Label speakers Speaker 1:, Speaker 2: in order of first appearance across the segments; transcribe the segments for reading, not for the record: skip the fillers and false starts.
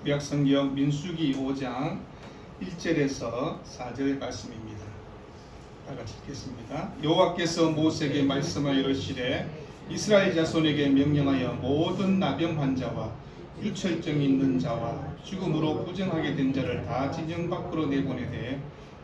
Speaker 1: 구약성경 민수기 5장 1절에서 4절 말씀입니다. 다 같이 읽겠습니다. 여호와께서 모세에게 말씀하여 이르시되 이스라엘 자손에게 명령하여 모든 나병 환자와 유철증 있는 자와 죽음으로 부정하게 된 자를 다 진영 밖으로 내보내되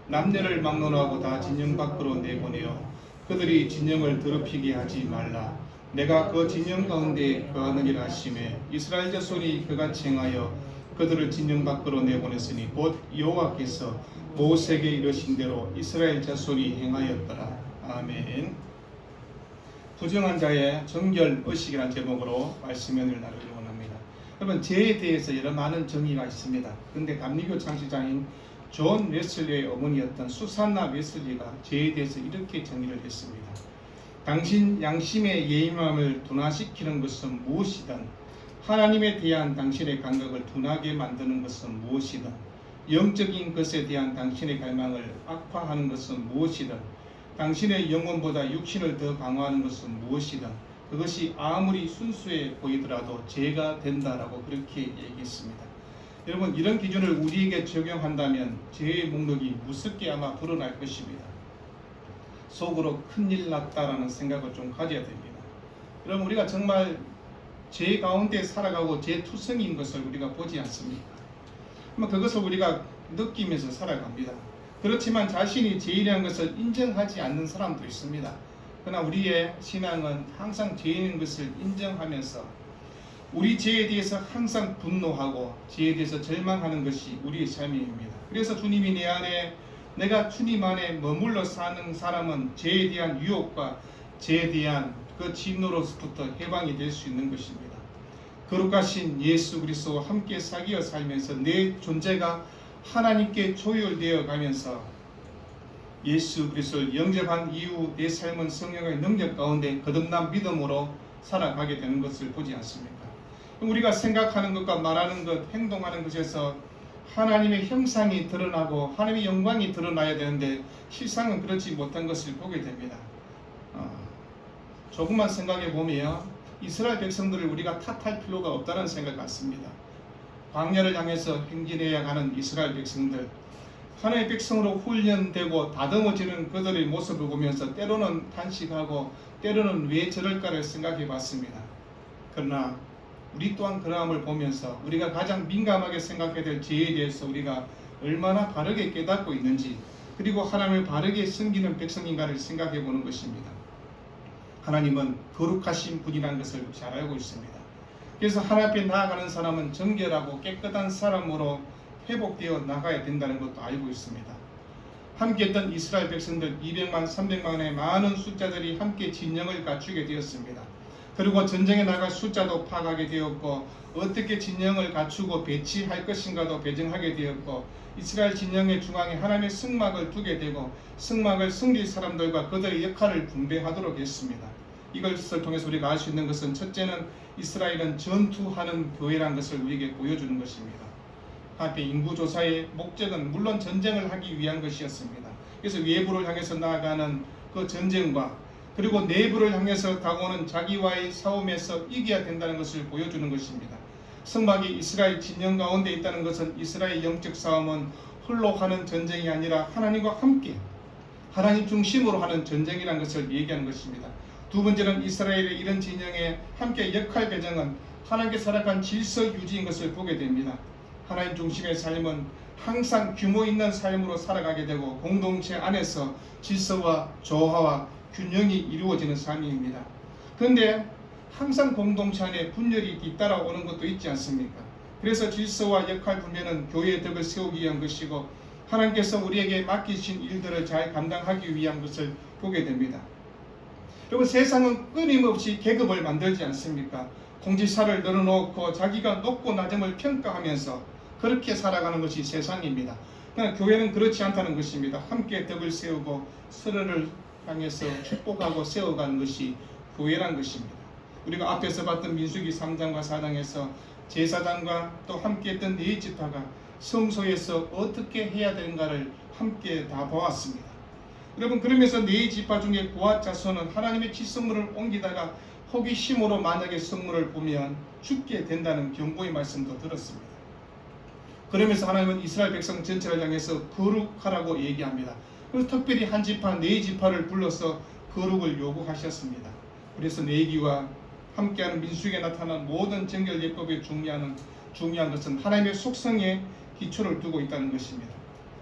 Speaker 1: 남녀를 막론하고 다 진영 밖으로 내보내어 그들이 진영을 더럽히게 하지 말라. 내가 그 진영 가운데 거하느니라 하시매 이스라엘 자손이 그같이 행하여 그들을 진영 밖으로 내보냈으니 곧 여호와께서 모세에게 이르신 대로 이스라엘 자손이 행하였더라. 아멘. 부정한 자의 정결 의식이라는 제목으로 말씀을 나누기 원합니다. 여러분, 죄에 대해서 여러 많은 정의가 있습니다. 그런데 감리교 창시자인 존 웨슬리의 어머니였던 수산나 웨슬리가 죄에 대해서 이렇게 정의를 했습니다. 당신 양심의 예민함을 둔화시키는 것은 무엇이든 하나님에 대한 당신의 감각을 둔하게 만드는 것은 무엇이든 영적인 것에 대한 당신의 갈망을 악화하는 것은 무엇이든 당신의 영혼보다 육신을 더 강화하는 것은 무엇이든 그것이 아무리 순수해 보이더라도 죄가 된다라고 그렇게 얘기했습니다. 여러분, 이런 기준을 우리에게 적용한다면 죄의 목록이 무섭게 아마 불어날 것입니다. 속으로 큰일 났다라는 생각을 좀 가져야 됩니다. 여러분, 우리가 정말 죄 가운데 살아가고 죄 투성인 것을 우리가 보지 않습니까? 그것을 우리가 느끼면서 살아갑니다. 그렇지만 자신이 죄인이라는 것을 인정하지 않는 사람도 있습니다. 그러나 우리의 신앙은 항상 죄인인 것을 인정하면서 우리 죄에 대해서 항상 분노하고 죄에 대해서 절망하는 것이 우리의 삶입니다. 그래서 주님이 내 안에 내가 주님 안에 머물러 사는 사람은 죄에 대한 유혹과 죄에 대한 그 진노로부터 해방이 될 수 있는 것입니다. 거룩하신 예수 그리스도와 함께 사귀어 살면서 내 존재가 하나님께 조율되어 가면서 예수 그리스도를 영접한 이후 내 삶은 성령의 능력 가운데 거듭난 믿음으로 살아가게 되는 것을 보지 않습니까? 우리가 생각하는 것과 말하는 것, 행동하는 것에서 하나님의 형상이 드러나고 하나님의 영광이 드러나야 되는데 실상은 그렇지 못한 것을 보게 됩니다. 조금만 생각해 보면 이스라엘 백성들을 우리가 탓할 필요가 없다는 생각 같습니다. 광야를 향해서 행진해야 하는 이스라엘 백성들, 하나님의 백성으로 훈련되고 다듬어지는 그들의 모습을 보면서 때로는 탄식하고 때로는 왜 저럴까를 생각해 봤습니다. 그러나 우리 또한 그러함을 보면서 우리가 가장 민감하게 생각해야 될 죄에 대해서 우리가 얼마나 바르게 깨닫고 있는지, 그리고 하나님을 바르게 섬기는 백성인가를 생각해 보는 것입니다. 하나님은 거룩하신 분이라는 것을 잘 알고 있습니다. 그래서 하나님 앞에 나아가는 사람은 정결하고 깨끗한 사람으로 회복되어 나가야 된다는 것도 알고 있습니다. 함께 했던 이스라엘 백성들 200만, 300만의 많은 숫자들이 함께 진영을 갖추게 되었습니다. 그리고 전쟁에 나갈 숫자도 파악하게 되었고 어떻게 진영을 갖추고 배치할 것인가도 배정하게 되었고 이스라엘 진영의 중앙에 하나님의 승막을 두게 되고 승막을 승리 사람들과 그들의 역할을 분배하도록 했습니다. 이것을 통해서 우리가 알 수 있는 것은 첫째는 이스라엘은 전투하는 교회라는 것을 우리에게 보여주는 것입니다. 하나님의 인구조사의 목적은 물론 전쟁을 하기 위한 것이었습니다. 그래서 외부를 향해서 나아가는 그 전쟁과 그리고 내부를 향해서 다가오는 자기와의 싸움에서 이겨야 된다는 것을 보여주는 것입니다. 성막이 이스라엘 진영 가운데 있다는 것은 이스라엘 영적 싸움은 홀로 하는 전쟁이 아니라 하나님과 함께 하나님 중심으로 하는 전쟁이라는 것을 얘기하는 것입니다. 두 번째는 이스라엘의 이런 진영의 함께 역할 배정은 하나님께 살아간 질서 유지인 것을 보게 됩니다. 하나님 중심의 삶은 항상 규모 있는 삶으로 살아가게 되고 공동체 안에서 질서와 조화와 균형이 이루어지는 삶입니다. 그런데 항상 공동체 안에 분열이 뒤따라오는 것도 있지 않습니까? 그래서 질서와 역할 분배는 교회의 덕을 세우기 위한 것이고 하나님께서 우리에게 맡기신 일들을 잘 감당하기 위한 것을 보게 됩니다. 여러분, 세상은 끊임없이 계급을 만들지 않습니까? 공지사를 늘어놓고 자기가 높고 낮음을 평가하면서 그렇게 살아가는 것이 세상입니다. 그러나 교회는 그렇지 않다는 것입니다. 함께 덕을 세우고 서로를 향해서 축복하고 세워가는 것이 교회란 것입니다. 우리가 앞에서 봤던 민수기 3장과 4장에서 제사장과 또 함께 했던 네 지파가 성소에서 어떻게 해야 되는가를 함께 다 보았습니다. 여러분, 그러면서 네 지파 중에 고앗 자손은 하나님의 지성물을 옮기다가 호기심으로 만약에 성물을 보면 죽게 된다는 경고의 말씀도 들었습니다. 그러면서 하나님은 이스라엘 백성 전체를 향해서 거룩하라고 얘기합니다. 그래서 특별히 한 지파, 네 지파를 불러서 거룩을 요구하셨습니다. 그래서 레위기와 함께하는 민수기에 나타난 모든 정결 예법에 중요한 것은 하나님의 속성에 기초를 두고 있다는 것입니다.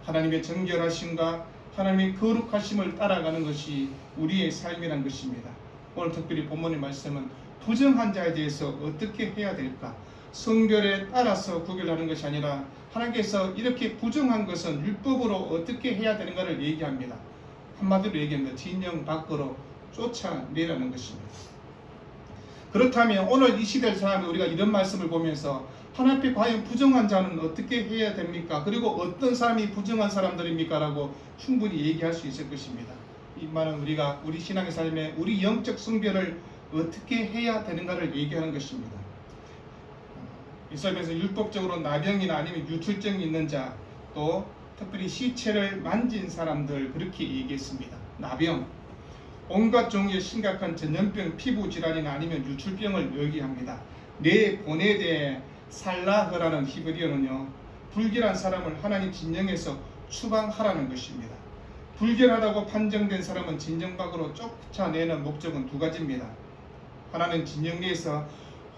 Speaker 1: 하나님의 정결하심과 하나님의 거룩하심을 따라가는 것이 우리의 삶이란 것입니다. 오늘 특별히 본문의 말씀은 부정한 자에 대해서 어떻게 해야 될까? 성결에 따라서 구별하는 것이 아니라 하나님께서 이렇게 부정한 것은 율법으로 어떻게 해야 되는가를 얘기합니다. 한마디로 얘기합니다. 진영 밖으로 쫓아내라는 것입니다. 그렇다면 오늘 이 시대의 사람이 우리가 이런 말씀을 보면서 하나님 앞에 과연 부정한 자는 어떻게 해야 됩니까? 그리고 어떤 사람이 부정한 사람들입니까? 라고 충분히 얘기할 수 있을 것입니다. 이 말은 우리가 우리 신앙의 삶에 우리 영적 성별을 어떻게 해야 되는가를 얘기하는 것입니다. 이스라엘에서 율법적으로 나병이나 아니면 유출증이 있는 자, 또 특별히 시체를 만진 사람들, 그렇게 얘기했습니다. 나병, 온갖 종류의 심각한 전염병, 피부 질환이나 아니면 유출병을 얘기합니다. 내 본에 대해 살라흐라는 히브리어는요, 불결한 사람을 하나님 진영에서 추방하라는 것입니다. 불결하다고 판정된 사람은 진영 밖으로 쫓아내는 목적은 두 가지입니다. 하나는 진영 내에서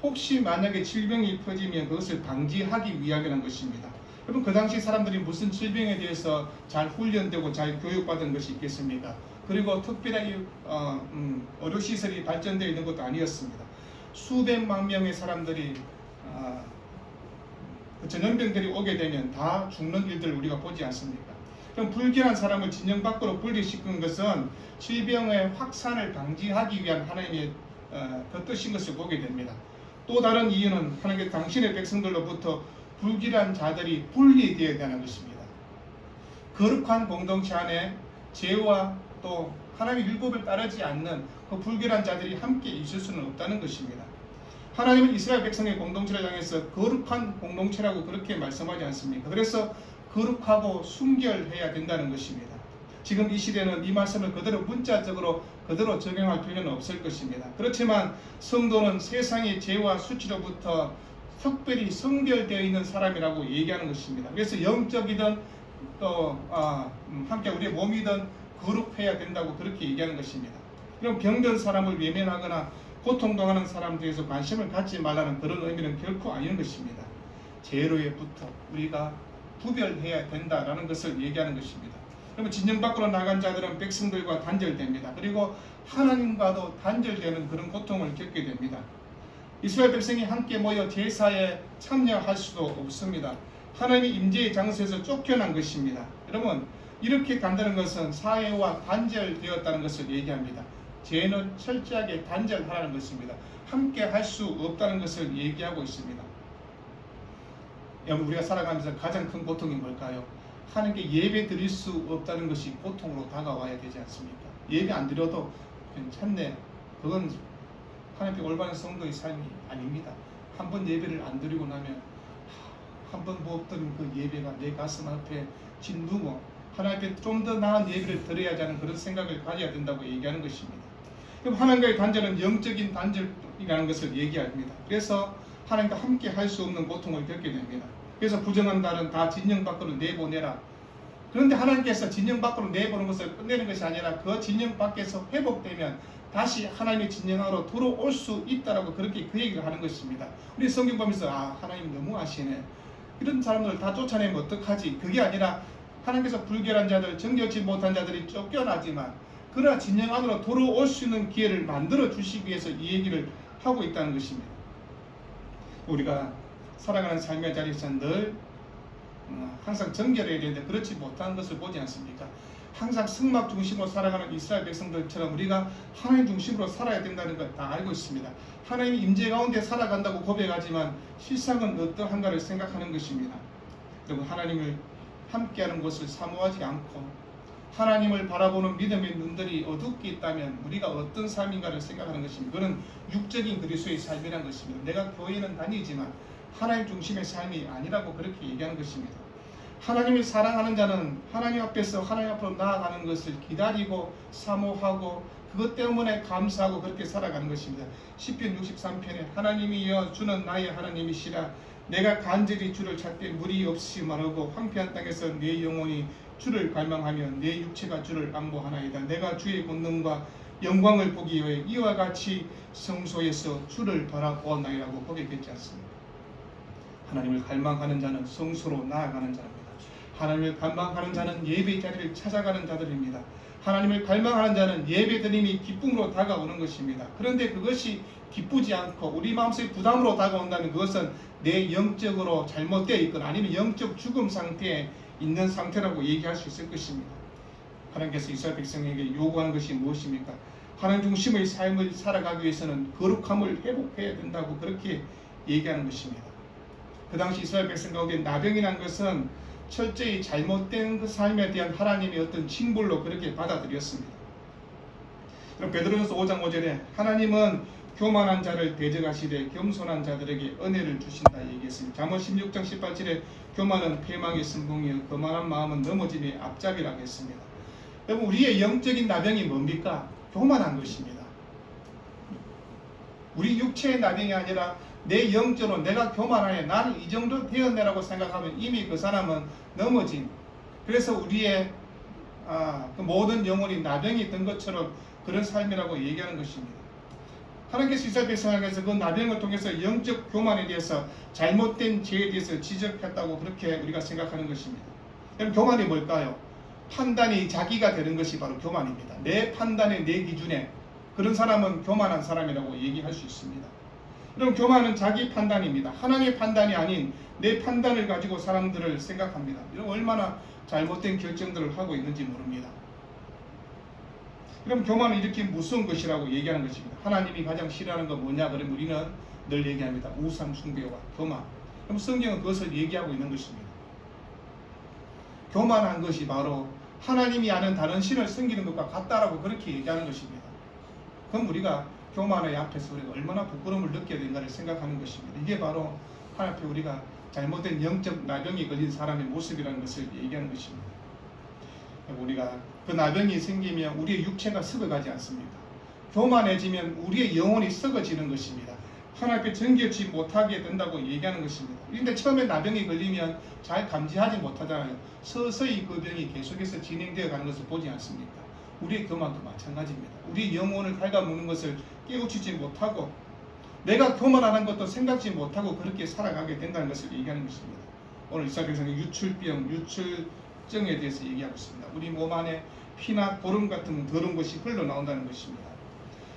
Speaker 1: 혹시 만약에 질병이 퍼지면 그것을 방지하기 위함이라는 것입니다. 여러분, 그 당시 사람들이 무슨 질병에 대해서 잘 훈련되고 잘 교육받은 것이 있겠습니까? 그리고 특별하게 의료시설이 발전되어 있는 것도 아니었습니다. 수백만 명의 사람들이 전염병들이 오게 되면 다 죽는 일들을 우리가 보지 않습니까? 그럼 불결한 사람을 진영 밖으로 분리시킨 것은 질병의 확산을 방지하기 위한 하나님의 그 뜻인 것을 보게 됩니다. 또 다른 이유는 하나님께 당신의 백성들로부터 불길한 자들이 분리되어야 되는 것입니다. 거룩한 공동체 안에 죄와 또 하나님의 율법을 따르지 않는 그 불길한 자들이 함께 있을 수는 없다는 것입니다. 하나님은 이스라엘 백성의 공동체를 향해서 거룩한 공동체라고 그렇게 말씀하지 않습니까? 그래서 거룩하고 순결해야 된다는 것입니다. 지금 이 시대는 이 말씀을 그대로 문자적으로 그대로 적용할 필요는 없을 것입니다. 그렇지만 성도는 세상의 죄와 수치로부터 특별히 성별되어 있는 사람이라고 얘기하는 것입니다. 그래서 영적이든 또 함께 우리의 몸이든 거룩해야 된다고 그렇게 얘기하는 것입니다. 그럼 병든 사람을 외면하거나 고통당하는 사람들에서 관심을 갖지 말라는 그런 의미는 결코 아닌 것입니다. 죄로부터 우리가 구별해야 된다라는 것을 얘기하는 것입니다. 그러면 진영 밖으로 나간 자들은 백성들과 단절됩니다. 그리고 하나님과도 단절되는 그런 고통을 겪게 됩니다. 이스라엘 백성이 함께 모여 제사에 참여할 수도 없습니다. 하나님의 임재의 장소에서 쫓겨난 것입니다. 여러분, 이렇게 간다는 것은 사회와 단절되었다는 것을 얘기합니다. 죄는 철저하게 단절하라는 것입니다. 함께 할 수 없다는 것을 얘기하고 있습니다. 여러분, 우리가 살아가면서 가장 큰 고통이 뭘까요? 하나님께 예배 드릴 수 없다는 것이 고통으로 다가와야 되지 않습니까? 예배 안 드려도 괜찮네. 그건 하나님께 올바른 성도의 삶이 아닙니다. 한 번 예배를 안 드리고 나면 한 번 못 드린 그 예배가 내 가슴 앞에 짓누고 하나님 앞에 좀 더 나은 예배를 드려야지 하는 그런 생각을 가져야 된다고 얘기하는 것입니다. 그럼 하나님과의 단절은 영적인 단절이라는 것을 얘기합니다. 그래서 하나님과 함께 할 수 없는 고통을 겪게 됩니다. 그래서 부정한 자는 다 진영 밖으로 내보내라. 그런데 하나님께서 진영 밖으로 내보는 것을 끝내는 것이 아니라 그 진영 밖에서 회복되면 다시 하나님의 진영 안으로 들어올 수 있다라고 그렇게 그 얘기를 하는 것입니다. 우리 성경 보면서 하나님 너무하시네. 이런 사람들을 다 쫓아내면 어떡하지? 그게 아니라 하나님께서 불결한 자들, 정결치 못한 자들이 쫓겨나지만 그러나 진영 안으로 들어올 수 있는 기회를 만들어 주시기 위해서 이 얘기를 하고 있다는 것입니다. 우리가 살아가는 삶의 자리에서 늘 항상 정결해야 되는데 그렇지 못한 것을 보지 않습니까? 항상 승막 중심으로 살아가는 이스라엘 백성들처럼 우리가 하나님 중심으로 살아야 된다는 걸 다 알고 있습니다. 하나님이 임재 가운데 살아간다고 고백하지만 실상은 어떠한가를 생각하는 것입니다. 여러분, 하나님을 함께하는 것을 사모하지 않고 하나님을 바라보는 믿음의 눈들이 어둡게 있다면 우리가 어떤 삶인가를 생각하는 것입니다. 그건 육적인 그리스도의 삶이라는 것입니다. 내가 교회는 다니지만 하나님 중심의 삶이 아니라고 그렇게 얘기하는 것입니다. 하나님을 사랑하는 자는 하나님 앞에서 하나님 앞으로 나아가는 것을 기다리고 사모하고 그것 때문에 감사하고 그렇게 살아가는 것입니다. 시편 63편에 하나님이여 주는 나의 하나님이시라 내가 간절히 주를 찾되 물이 없이 마르고 황폐한 땅에서 내 영혼이 주를 갈망하며 내 육체가 주를 앙보하나이다. 내가 주의 권능과 영광을 보기 위해 이와 같이 성소에서 주를 바라보았나이라고 고백했지 않습니까? 하나님을 갈망하는 자는 성소로 나아가는 자입니다. 하나님을 갈망하는 자는 예배 자리를 찾아가는 자들입니다. 하나님을 갈망하는 자는 예배드림이 기쁨으로 다가오는 것입니다. 그런데 그것이 기쁘지 않고 우리 마음속에 부담으로 다가온다면 그것은 내 영적으로 잘못되어 있거나 아니면 영적 죽음 상태에 있는 상태라고 얘기할 수 있을 것입니다. 하나님께서 이스라엘 백성에게 요구하는 것이 무엇입니까? 하나님 중심의 삶을 살아가기 위해서는 거룩함을 회복해야 된다고 그렇게 얘기하는 것입니다. 그 당시 이스라엘 백성 가운데 나병이라는 것은 철저히 잘못된 그 삶에 대한 하나님의 어떤 징벌로 그렇게 받아들였습니다. 그럼 베드로전서 5장 5절에 하나님은 교만한 자를 대적하시되 겸손한 자들에게 은혜를 주신다 얘기했습니다. 잠언 16장 18절에 교만은 패망의 선봉이요 거만한 마음은 넘어짐의 앞잡이라고 했습니다. 여러분 우리의 영적인 나병이 뭡니까? 교만한 것입니다. 우리 육체의 나병이 아니라 내 영적으로 내가 교만하네 나는 이 정도 되었네라고 생각하면 이미 그 사람은 넘어진, 그래서 우리의 그 모든 영혼이 나병이 든 것처럼 그런 삶이라고 얘기하는 것입니다. 하나님께서 이스라엘 백성에게서 그 나병을 통해서 영적 교만에 대해서 잘못된 죄에 대해서 지적했다고 그렇게 우리가 생각하는 것입니다. 그럼 교만이 뭘까요? 판단이 자기가 되는 것이 바로 교만입니다. 내 판단에 내 기준에 그런 사람은 교만한 사람이라고 얘기할 수 있습니다. 그럼 교만은 자기 판단입니다. 하나님의 판단이 아닌 내 판단을 가지고 사람들을 생각합니다. 이런 얼마나 잘못된 결정들을 하고 있는지 모릅니다. 그럼 교만은 이렇게 무서운 것이라고 얘기하는 것입니다. 하나님이 가장 싫어하는 건 뭐냐? 그러면 우리는 늘 얘기합니다. 우상 숭배와 교만. 그럼 성경은 그것을 얘기하고 있는 것입니다. 교만한 것이 바로 하나님이 아는 다른 신을 섬기는 것과 같다라고 그렇게 얘기하는 것입니다. 그럼 우리가 교만의 앞에서 우리가 얼마나 부끄러움을 느껴야 되는가를 생각하는 것입니다. 이게 바로 하나님 앞에 우리가 잘못된 영적 나병이 걸린 사람의 모습이라는 것을 얘기하는 것입니다. 우리가 그 나병이 생기면 우리의 육체가 썩어가지 않습니다. 교만해지면 우리의 영혼이 썩어지는 것입니다. 하나님 앞에 정결치 못하게 된다고 얘기하는 것입니다. 그런데 처음에 나병이 걸리면 잘 감지하지 못하잖아요. 서서히 그 병이 계속해서 진행되어 가는 것을 보지 않습니까? 우리의 교만도 마찬가지입니다. 우리 영혼을 갉아먹는 것을 깨우치지 못하고 내가 교만하는 것도 생각지 못하고 그렇게 살아가게 된다는 것을 얘기하는 것입니다. 오늘 이스라엘 백성의 유출병, 유출증에 대해서 얘기하고 있습니다. 우리 몸 안에 피나 고름 같은 더러운 것이 흘러나온다는 것입니다.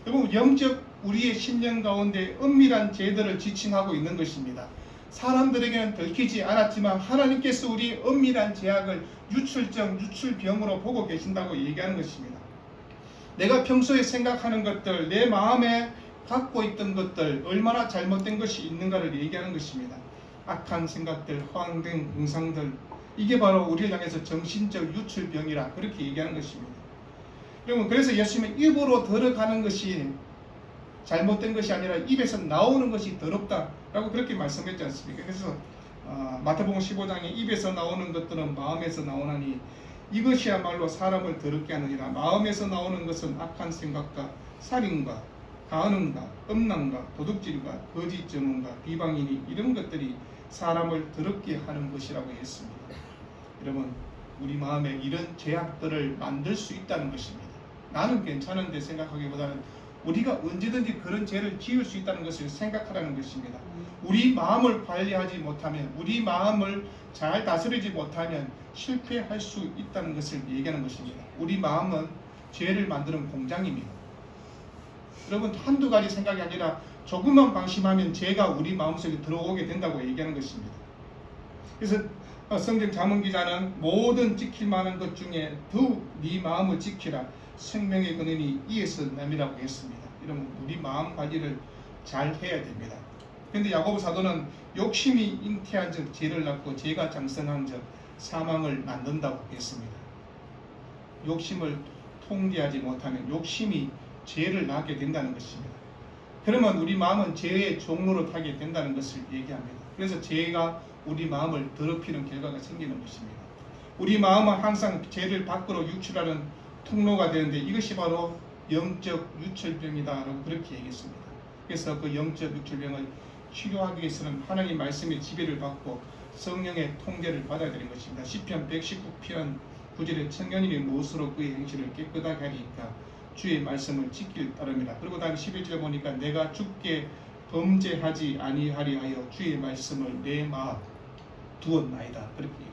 Speaker 1: 여러분 영적 우리의 신령 가운데 은밀한 죄들을 지칭하고 있는 것입니다. 사람들에게는 들키지 않았지만 하나님께서 우리 은밀한 죄악을 유출증, 유출병으로 보고 계신다고 얘기하는 것입니다. 내가 평소에 생각하는 것들, 내 마음에 갖고 있던 것들, 얼마나 잘못된 것이 있는가를 얘기하는 것입니다. 악한 생각들, 허황된 공상들, 이게 바로 우리를 향해서 정신적 유출병이라 그렇게 얘기하는 것입니다. 여러분 그래서 예수님은 입으로 들어가는 것이 잘못된 것이 아니라 입에서 나오는 것이 더럽다라고 그렇게 말씀했지 않습니까? 그래서 마태복음 15장에 입에서 나오는 것들은 마음에서 나오나니 이것이야말로 사람을 더럽게 하느니라. 마음에서 나오는 것은 악한 생각과 살인과 간음과 음란과 도둑질과 거짓 증언과 비방이니 이런 것들이 사람을 더럽게 하는 것이라고 했습니다. 여러분 우리 마음에 이런 죄악들을 만들 수 있다는 것입니다. 나는 괜찮은데 생각하기보다는 우리가 언제든지 그런 죄를 지을 수 있다는 것을 생각하라는 것입니다. 우리 마음을 관리하지 못하면, 우리 마음을 잘 다스리지 못하면 실패할 수 있다는 것을 얘기하는 것입니다. 우리 마음은 죄를 만드는 공장입니다. 여러분 한두 가지 생각이 아니라 조금만 방심하면 죄가 우리 마음속에 들어오게 된다고 얘기하는 것입니다. 그래서 성경 잠언 기자는 모든 지킬 만한 것 중에 더욱 네 마음을 지키라. 생명의 근원이 이에서 남이라고 했습니다. 이러면 우리 마음 관리를 잘 해야 됩니다. 그런데 야고보 사도는 욕심이 잉태한 즉 죄를 낳고 죄가 장성한 즉 사망을 만든다고 했습니다. 욕심을 통제하지 못하면 욕심이 죄를 낳게 된다는 것입니다. 그러면 우리 마음은 죄의 종로로 타게 된다는 것을 얘기합니다. 그래서 죄가 우리 마음을 더럽히는 결과가 생기는 것입니다. 우리 마음은 항상 죄를 밖으로 유출하는 통로가 되는데 이것이 바로 영적 유출병이다라고 그렇게 얘기했습니다. 그래서 그 영적 유출병을 치료하기 위해서는 하나님 말씀의 지배를 받고 성령의 통제를 받아야 되는 것입니다. 시편 119편 9절에 청년이 무엇으로 그의 행실을 깨끗하게 하리까 주의 말씀을 지킬 따름이라. 그리고 다음 11절 보니까 내가 주께 범죄하지 아니하리하여 주의 말씀을 내 마음 두었나이다. 그렇게 얘기합니다.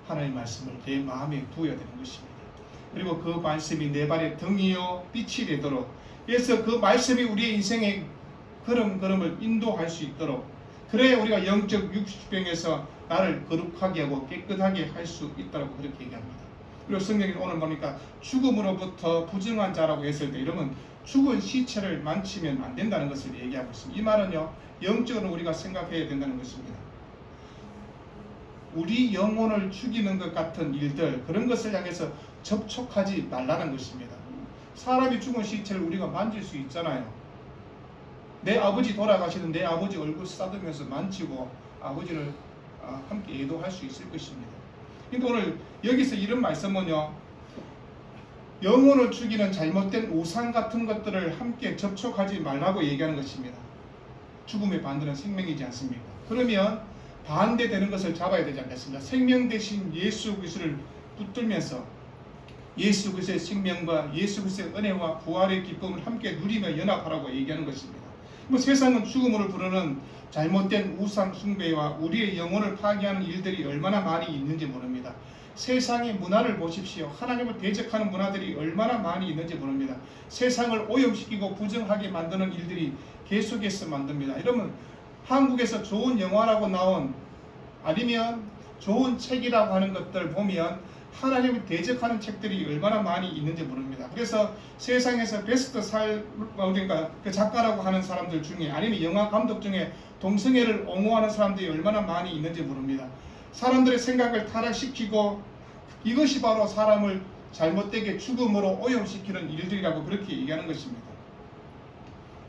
Speaker 1: 하나님의 말씀을 내 마음에 두어야 되는 것입니다. 그리고 그 말씀이 내 발의 등이요 빛이 되도록, 그래서 그 말씀이 우리의 인생의 걸음걸음을 인도할 수 있도록, 그래야 우리가 영적 육신병에서 나를 거룩하게 하고 깨끗하게 할 수 있다고 그렇게 얘기합니다. 그리고 성경이 오늘 보니까 죽음으로부터 부정한 자라고 했을 때 이러면 죽은 시체를 만지면 안 된다는 것을 얘기하고 있습니다. 이 말은요, 영적으로 우리가 생각해야 된다는 것입니다. 우리 영혼을 죽이는 것 같은 일들, 그런 것을 향해서 접촉하지 말라는 것입니다. 사람이 죽은 시체를 우리가 만질 수 있잖아요. 내 아버지 돌아가시는 내 아버지 얼굴 싸들면서 만지고 아버지를 함께 애도할 수 있을 것입니다. 그러니까 오늘 여기서 이런 말씀은요, 영혼을 죽이는 잘못된 우상 같은 것들을 함께 접촉하지 말라고 얘기하는 것입니다. 죽음의 반대는 생명이지 않습니까? 그러면 반대되는 것을 잡아야 되지 않겠습니까? 생명 대신 예수 그리스도를 붙들면서 예수 그리스도의 생명과 예수 그리스도의 은혜와 부활의 기쁨을 함께 누리며 연합하라고 얘기하는 것입니다. 세상은 죽음으로 부르는 잘못된 우상 숭배와 우리의 영혼을 파괴하는 일들이 얼마나 많이 있는지 모릅니다. 세상의 문화를 보십시오. 하나님을 대적하는 문화들이 얼마나 많이 있는지 모릅니다. 세상을 오염시키고 부정하게 만드는 일들이 계속해서 만듭니다. 이러면 한국에서 좋은 영화라고 나온, 아니면 좋은 책이라고 하는 것들 보면 하나님을 대적하는 책들이 얼마나 많이 있는지 모릅니다. 그래서 세상에서 베스트 그러니까 그 작가라고 하는 사람들 중에, 아니면 영화 감독 중에 동성애를 옹호하는 사람들이 얼마나 많이 있는지 모릅니다. 사람들의 생각을 타락시키고 이것이 바로 사람을 잘못되게 죽음으로 오염시키는 일들이라고 그렇게 얘기하는 것입니다.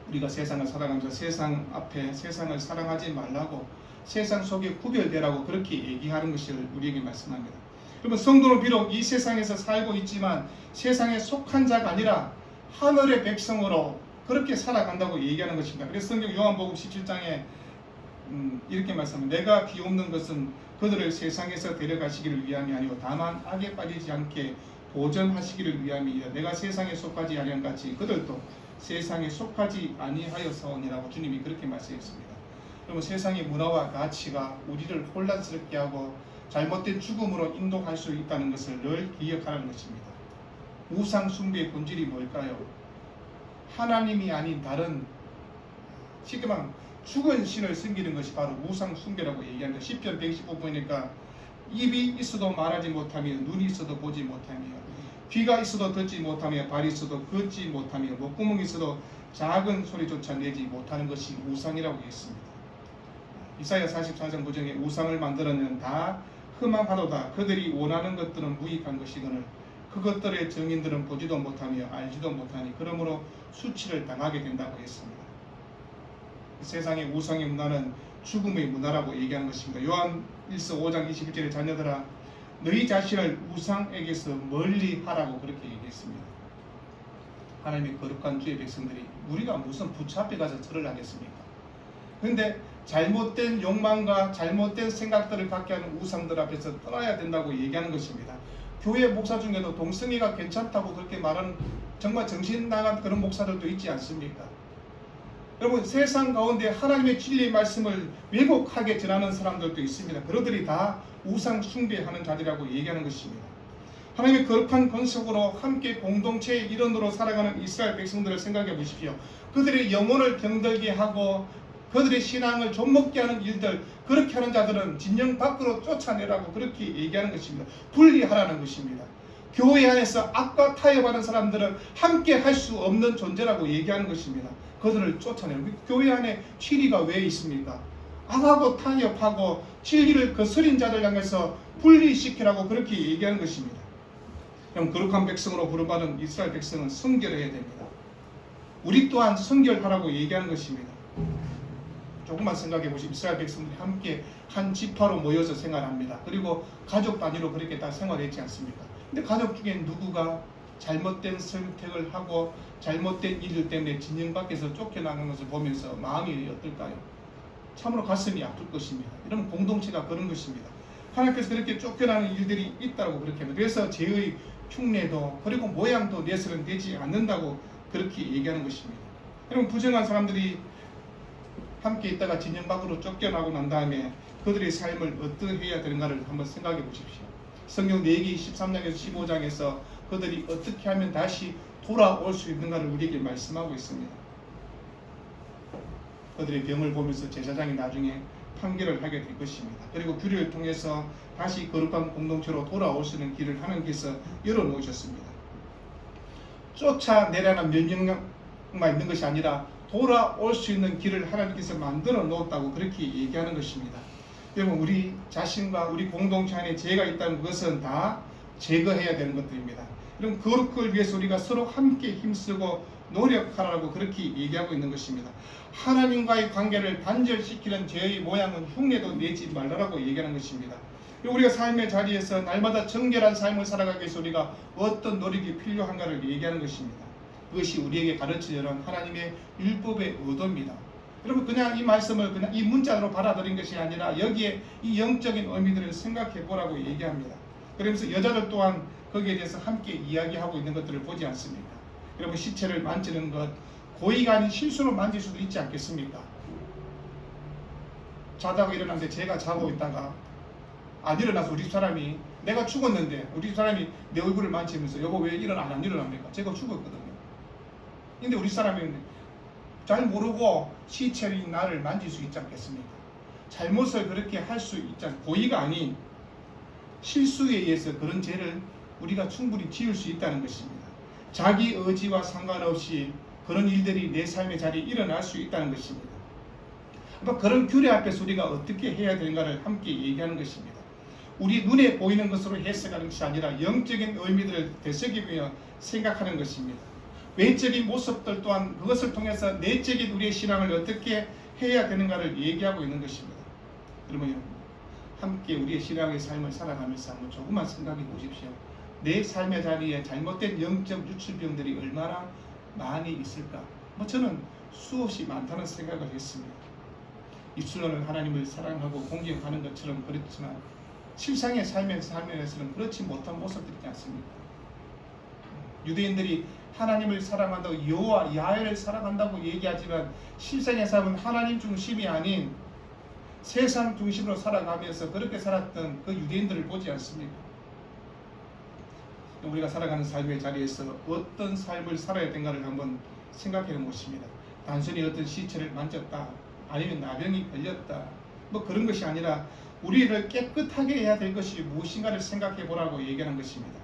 Speaker 1: 우리가 세상을 살아가면서 세상 앞에 세상을 사랑하지 말라고, 세상 속에 구별되라고 그렇게 얘기하는 것을 우리에게 말씀합니다. 그러면 성도는 비록 이 세상에서 살고 있지만 세상에 속한 자가 아니라 하늘의 백성으로 그렇게 살아간다고 얘기하는 것입니다. 그래서 성경 요한복음 17장에 이렇게 말씀합니다. 내가 비옵는 것은 그들을 세상에서 데려가시기를 위함이 아니오 다만 악에 빠지지 않게 보전하시기를 위함이라. 내가 세상에 속하지 아니한 같이 그들도 세상에 속하지 아니하여서니라고 주님이 그렇게 말씀했습니다. 그러면 세상의 문화와 가치가 우리를 혼란스럽게 하고 잘못된 죽음으로 인도할 수 있다는 것을 늘 기억하는 것입니다. 우상 숭배의 본질이 뭘까요? 하나님이 아닌 다른, 쉽게 말하면 죽은 신을 섬기는 것이 바로 우상 숭배라고 얘기합니다. 시편 119 보니까 입이 있어도 말하지 못하며, 눈이 있어도 보지 못하며, 귀가 있어도 듣지 못하며, 발이 있어도 걷지 못하며, 목구멍이 있어도 작은 소리조차 내지 못하는 것이 우상이라고 했습니다. 이사야 44장 9절에 우상을 만들어내는 다 흠악하도다. 그들이 원하는 것들은 무익한 것이거늘 그것들의 증인들은 보지도 못하며 알지도 못하니 그러므로 수치를 당하게 된다고 했습니다. 세상의 우상의 문화는 죽음의 문화라고 얘기하는 것입니다. 요한일서 5장 21절에 자녀들아 너희 자신을 우상에게서 멀리 하라고 그렇게 얘기했습니다. 하나님의 거룩한 주의 백성들이 우리가 무슨 부처 앞에 가서 절을 하겠습니까? 그런데 잘못된 욕망과 잘못된 생각들을 갖게 하는 우상들 앞에서 떠나야 된다고 얘기하는 것입니다. 교회 목사 중에도 동성애가 괜찮다고 그렇게 말하는 정말 정신 나간 그런 목사들도 있지 않습니까? 여러분, 세상 가운데 하나님의 진리의 말씀을 왜곡하게 전하는 사람들도 있습니다. 그들이 다 우상 숭배하는 자들이라고 얘기하는 것입니다. 하나님의 거룩한 권속으로 함께 공동체의 일원으로 살아가는 이스라엘 백성들을 생각해 보십시오. 그들의 영혼을 병들게 하고 그들의 신앙을 좀먹게 하는 일들, 그렇게 하는 자들은 진영 밖으로 쫓아내라고 그렇게 얘기하는 것입니다. 분리하라는 것입니다. 교회 안에서 악과 타협하는 사람들은 함께 할 수 없는 존재라고 얘기하는 것입니다. 그들을 쫓아내는, 교회 안에 진리가 왜 있습니까? 악하고 타협하고 진리를 거스린 자들 향해서 분리시키라고 그렇게 얘기하는 것입니다. 그럼 거룩한 백성으로 부름받은 이스라엘 백성은 성결해야 됩니다. 우리 또한 성결하라고 얘기하는 것입니다. 조금만 생각해 보시면 이스라엘 백성들이 함께 한 지파로 모여서 생활합니다. 그리고 가족 단위로 그렇게 다 생활했지 않습니까? 근데 가족 중에 누구가 잘못된 선택을 하고 잘못된 일들 때문에 진영 밖에서 쫓겨나는 것을 보면서 마음이 어떨까요? 참으로 가슴이 아플 것입니다. 이런 공동체가 그런 것입니다. 하나님께서 그렇게 쫓겨나는 일들이 있다고 그렇게 합니다. 그래서 죄의 흉내도 그리고 모양도 내서는 되지 않는다고 그렇게 얘기하는 것입니다. 여러분, 부정한 사람들이 함께 있다가 진영 밖으로 쫓겨나고 난 다음에 그들의 삶을 어떻게 해야 되는가를 한번 생각해 보십시오. 성경 레위기 13장에서 15장에서 그들이 어떻게 하면 다시 돌아올 수 있는가를 우리에게 말씀하고 있습니다. 그들의 병을 보면서 제사장이 나중에 판결을 하게 될 것입니다. 그리고 규례를 통해서 다시 거룩한 공동체로 돌아올 수 있는 길을 하나님께서 열어놓으셨습니다. 쫓아내라는 명령만 있는 것이 아니라 돌아올 수 있는 길을 하나님께서 만들어 놓았다고 그렇게 얘기하는 것입니다. 여러분, 우리 자신과 우리 공동체 안에 죄가 있다는 것은 다 제거해야 되는 것들입니다. 그럼 그걸 위해서 우리가 서로 함께 힘쓰고 노력하라고 그렇게 얘기하고 있는 것입니다. 하나님과의 관계를 단절시키는 죄의 모양은 흉내도 내지 말라고 얘기하는 것입니다. 우리가 삶의 자리에서 날마다 정결한 삶을 살아가기 위해서 우리가 어떤 노력이 필요한가를 얘기하는 것입니다. 그것이 우리에게 가르치려는 하나님의 율법의 의도입니다. 여러분, 그냥 이 말씀을 그냥 이 문자로 받아들인 것이 아니라 여기에 이 영적인 의미들을 생각해 보라고 얘기합니다. 그러면서 여자들 또한 거기에 대해서 함께 이야기하고 있는 것들을 보지 않습니까? 여러분, 시체를 만지는 것 고의가 아닌 실수로 만질 수도 있지 않겠습니까? 자다가 일어났는데 제가 자고 있다가 안 일어나서 우리 사람이 내가 죽었는데 우리 사람이 내 얼굴을 만지면서 여보 왜 안 일어납니까? 제가 죽었거든요. 근데 우리 사람이 잘 모르고 시체인 나를 만질 수 있지 않겠습니까? 잘못을 그렇게 할 수 있지 않습니까? 고의가 아닌 실수에 의해서 그런 죄를 우리가 충분히 지을 수 있다는 것입니다. 자기 의지와 상관없이 그런 일들이 내 삶의 자리에 일어날 수 있다는 것입니다. 그런 규례 앞에서 우리가 어떻게 해야 되는가를 함께 얘기하는 것입니다. 우리 눈에 보이는 것으로 해석하는 것이 아니라 영적인 의미들을 되새기며 생각하는 것입니다. 외적인 모습들 또한 그것을 통해서 내적인 우리의 신앙을 어떻게 해야 되는가를 얘기하고 있는 것입니다. 그러면 함께 우리의 신앙의 삶을 살아가면서 한번 조금만 생각해 보십시오. 내 삶의 자리에 잘못된 영적 유출병들이 얼마나 많이 있을까? 저는 수없이 많다는 생각을 했습니다. 입술로는 하나님을 사랑하고 공경하는 것처럼 그렇지만 실상의 삶에서는 그렇지 못한 모습들이 있지 않습니까? 유대인들이 하나님을 사랑한다고 여호와 야훼를 사랑한다고 얘기하지만 실상의 삶은 하나님 중심이 아닌 세상 중심으로 살아가면서 그렇게 살았던 그 유대인들을 보지 않습니까? 우리가 살아가는 삶의 자리에서 어떤 삶을 살아야 되는가를 한번 생각해 본 것입니다. 단순히 어떤 시체를 만졌다 아니면 나병이 걸렸다 그런 것이 아니라 우리를 깨끗하게 해야 될 것이 무엇인가를 생각해 보라고 얘기하는 것입니다.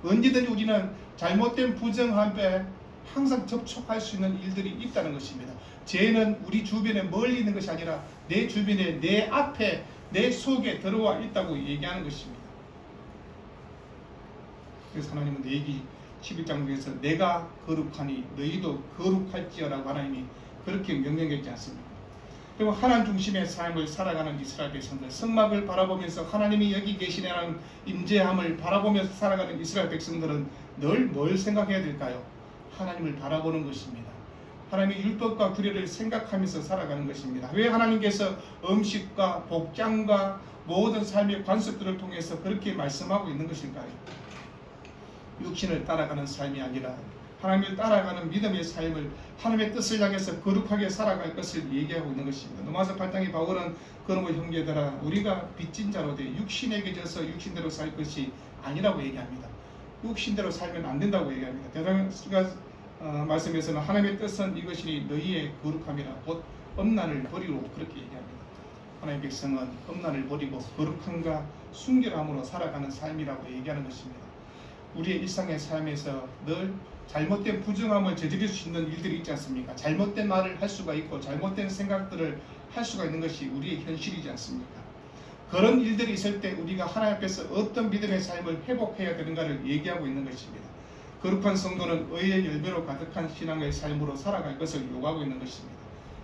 Speaker 1: 언제든지 우리는 잘못된 부정함에 항상 접촉할 수 있는 일들이 있다는 것입니다. 죄는 우리 주변에 멀리 있는 것이 아니라 내 주변에, 내 앞에, 내 속에 들어와 있다고 얘기하는 것입니다. 그래서 하나님은 레위기 11장 중에서 내가 거룩하니 너희도 거룩할지어라고 하나님이 그렇게 명령했지 않습니까? 그리고 하나님 중심의 삶을 살아가는 이스라엘 백성들, 성막을 바라보면서 하나님이 여기 계시냐는 임재함을 바라보면서 살아가는 이스라엘 백성들은 늘 뭘 생각해야 될까요? 하나님을 바라보는 것입니다. 하나님의 율법과 규례를 생각하면서 살아가는 것입니다. 왜 하나님께서 음식과 복장과 모든 삶의 관습들을 통해서 그렇게 말씀하고 있는 것일까요? 육신을 따라가는 삶이 아니라 하나님을 따라가는 믿음의 삶을 하나님의 뜻을 향해서 거룩하게 살아갈 것을 얘기하고 있는 것입니다. 로마서 8장의 바울은 그러므로 형제들아 우리가 빚진 자로 돼 육신에게 져서 육신대로 살 것이 아니라고 얘기합니다. 육신대로 살면 안 된다고 얘기합니다. 대사가 말씀에서는 하나님의 뜻은 이것이니 너희의 거룩함이라 곧 엄난을 버리고 그렇게 얘기합니다. 하나님의 백성은 엄난을 버리고 거룩함과 순결함으로 살아가는 삶이라고 얘기하는 것입니다. 우리의 일상의 삶에서 늘 잘못된 부정함을 저지를 수 있는 일들이 있지 않습니까? 잘못된 말을 할 수가 있고 잘못된 생각들을 할 수가 있는 것이 우리의 현실이지 않습니까? 그런 일들이 있을 때 우리가 하나님 앞에서 어떤 믿음의 삶을 회복해야 되는가를 얘기하고 있는 것입니다. 거룩한 성도는 의의 열매로 가득한 신앙의 삶으로 살아갈 것을 요구하고 있는 것입니다.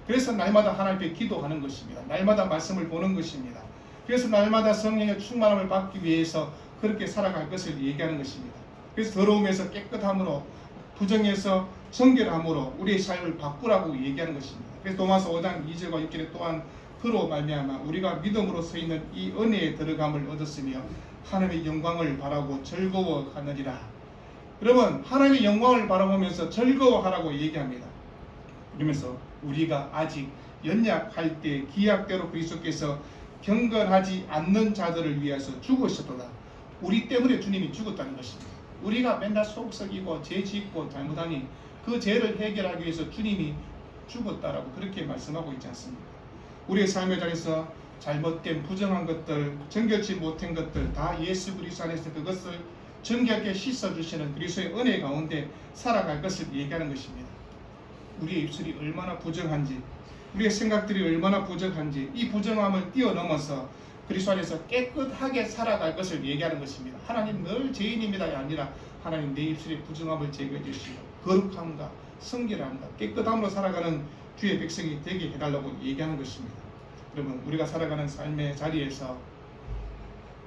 Speaker 1: 그래서 날마다 하나님 앞에 기도하는 것입니다. 날마다 말씀을 보는 것입니다. 그래서 날마다 성령의 충만함을 받기 위해서 그렇게 살아갈 것을 얘기하는 것입니다. 그래서 더러움에서 깨끗함으로 부정에서 정결함으로 우리의 삶을 바꾸라고 얘기하는 것입니다. 그래서 로마서 5장 2절과 6절에 또한 그로 말미암아 우리가 믿음으로 서 있는 이 은혜에 들어감을 얻었으며 하나님의 영광을 바라고 즐거워하느니라. 여러분, 하나님의 영광을 바라보면서 즐거워하라고 얘기합니다. 그러면서 우리가 아직 연약할 때 기약대로 그리스도께서 경건하지 않는 자들을 위해서 죽으셨도다. 우리 때문에 주님이 죽었다는 것입니다. 우리가 맨날 속썩이고 죄 짓고 잘못하니 그 죄를 해결하기 위해서 주님이 죽었다라고 그렇게 말씀하고 있지 않습니까? 우리의 삶의 자리에서 잘못된 부정한 것들, 정결치 못한 것들 다 예수 그리스도 안에서 그것을 정결하게 씻어주시는 그리스도의 은혜 가운데 살아갈 것을 얘기하는 것입니다. 우리의 입술이 얼마나 부정한지, 우리의 생각들이 얼마나 부정한지, 이 부정함을 뛰어넘어서 그리스도 안에서 깨끗하게 살아갈 것을 얘기하는 것입니다. 하나님 늘 죄인입니다가 아니라 하나님 내 입술의 부정함을 제거해 주시고 거룩함과 성결함과 깨끗함으로 살아가는 주의 백성이 되게 해달라고 얘기하는 것입니다. 여러분, 우리가 살아가는 삶의 자리에서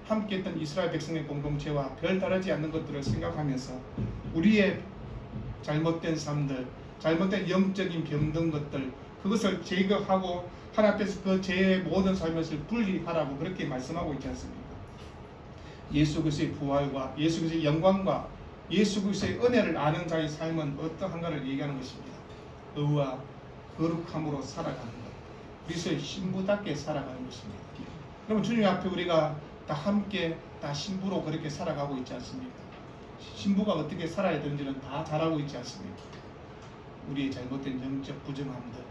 Speaker 1: 함께했던 이스라엘 백성의 공동체와 별 다르지 않는 것들을 생각하면서 우리의 잘못된 삶들, 잘못된 영적인 병든 것들, 그것을 제거하고 하나님 앞에서 그 죄의 모든 삶을 분리하라고 그렇게 말씀하고 있지 않습니까? 예수 그리스도의 부활과 예수 그리스도의 영광과 예수 그리스도의 은혜를 아는 자의 삶은 어떠한가를 얘기하는 것입니다. 의와 거룩함으로 살아가는 것, 그리스도의 신부답게 살아가는 것입니다. 그러면 주님 앞에 우리가 다 함께 다 신부로 그렇게 살아가고 있지 않습니까? 신부가 어떻게 살아야 되는지는 다 잘 알고 있지 않습니까? 우리의 잘못된 영적 부정함들,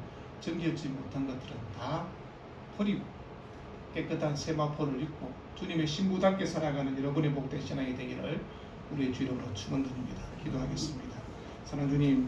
Speaker 1: 정결지 못한 것들은 다 버리고 깨끗한 세마포를 입고 주님의 신부답게 살아가는 여러분의 복된 신앙이 되기를 우리의 주 이름으로 축원드립니다. 기도하겠습니다. 사랑하는 주님,